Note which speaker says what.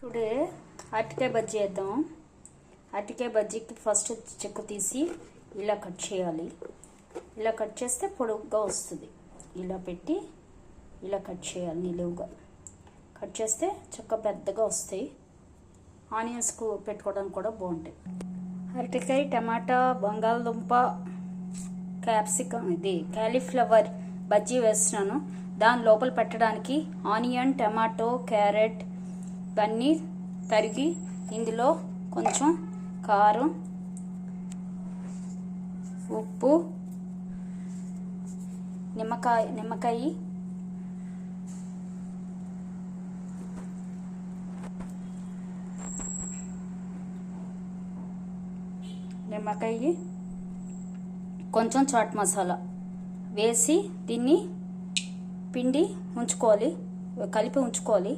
Speaker 1: Today అరటికాయ బజ్జీ వేద్దాం. అరటికాయ బజ్జీకి ఫస్ట్ చెక్కు తీసి ఇలా కట్ చేయాలి. ఇలా కట్ చేస్తే పొడుగ్గా వస్తుంది. ఇలా పెట్టి ఇలా కట్ చేయాలి. నిలువుగా కట్ చేస్తే చెక్క పెద్దగా వస్తాయి. ఆనియన్స్కు పెట్టుకోవడానికి కూడా బాగుంటాయి. అరటికాయ, టమాటా, బంగాళదుంప, క్యాప్సికమ్, ఇది కాలీఫ్లవర్ బజ్జీ వేస్తున్నాను. దాని లోపల పెట్టడానికి ఆనియన్, టమాటో, క్యారెట్ ఇవన్నీ తరిగి ఇందులో కొంచెం కారం, ఉప్పు, నిమ్మకాయ కొంచెం చాట్ మసాలా వేసి దీన్ని పిండి ఉంచుకోవాలి, కలిపి ఉంచుకోవాలి.